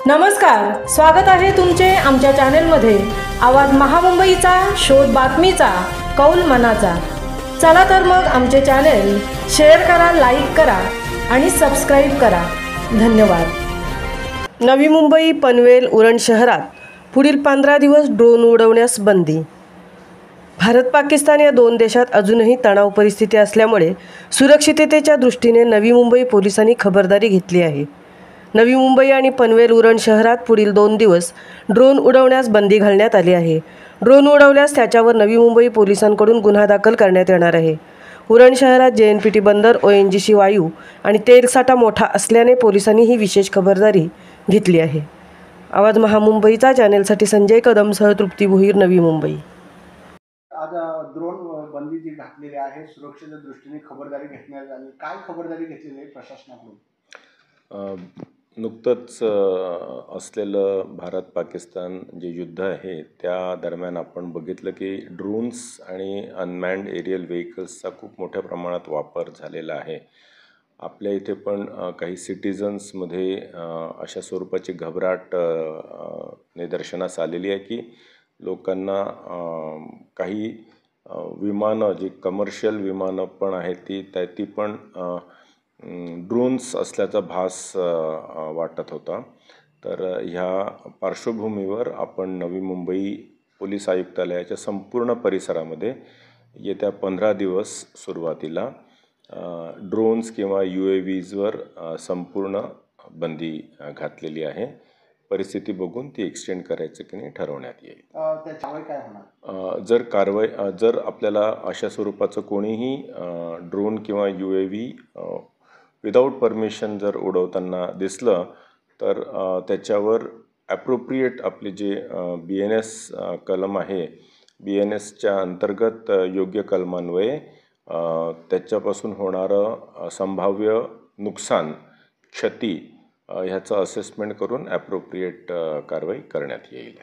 नमस्कार, स्वागत आहे तुमचे आमच्या चॅनलमध्ये। आवाज महामुंबईचा, शोध बातमीचा, कौल मनाचा। चला तर मग आमचे चॅनल शेअर करा, लाईक करा आणि सबस्क्राइब करा। धन्यवाद। नवी मुंबई पनवेल उरण शहरात पुढील 15 दिवस ड्रोन उडवण्यास बंदी। भारत पाकिस्तान या दोन देशात अजूनही तणाव परिस्थिती असल्यामुळे सुरक्षिततेच्या दृष्टीने नवी मुंबई पोलिसांनी खबरदारी घेतली आहे। नवी मुंबई आणि पनवेल उरण शहरात पुढील 2 दिवस ड्रोन उडवण्यास बंदी घालण्यात आली आहे। ड्रोन उडवल्यास त्याच्यावर नवी मुंबई पोलिसांकडून गुन्हा दाखल करण्यात येणार आहे। उरण शहरात JNPT बंदर, ONGC वायू आणि तेल साठा मोठा असल्याने पोलिसांनी ही विशेष खबरदारी घेतली आहे। आवाज महामुंबईचा चॅनलसाठी संजय कदमसह तृप्ती भोईर, नवी मुंबई। आज ड्रोन बंदी जी घातलेली आहे, सुरक्षेच्या दृष्टीने खबरदारी घेण्यात आली। काय खबरदारी घेतलेली आहे प्रशासनाकडून? नुकतंच असलेलं भारत पाकिस्तान जे युद्ध आहे त्या दरम्यान आपण बघितलं की ड्रोन्स आणि अनमॅन्ड एरियल व्हेकल्सचा खूप मोठ्या प्रमाणात वापर झालेला आहे। आपल्या इथे पण काही सिटीजन्समध्ये अशा स्वरूपाची घबराट निदर्शनास आलेली आहे की लोकांना काही विमानं जी कमर्शियल विमानं पण आहेत ती पण ड्रोन्स असल्याचा भास वाटत होता। तर ह्या पार्श्वभूमीवर आपण नवी मुंबई पोलीस आयुक्तालयाच्या संपूर्ण परिसरामध्ये येत्या 15 दिवस सुरुवातीला ड्रोन्स किंवा UAVsवर संपूर्ण बंदी घातलेली आहे। परिस्थिती बघून ती एक्सटेंड करायचं की नाही ठरवण्यात येईल। त्याच्यावर काय होणार? जर आपल्याला अशा स्वरूपाचं कोणीही ड्रोन किंवा UAV विदाऊट परमिशन जर उडवताना दिसलं तर त्याच्यावर ॲप्रोप्रिएट आपले जे BNS कलम आहे, BNSच्या अंतर्गत योग्य कलमान्वये त्याच्यापासून होणारं संभाव्य नुकसान, क्षती ह्याचं असेसमेंट करून ॲप्रोप्रिएट कारवाई करण्यात येईल।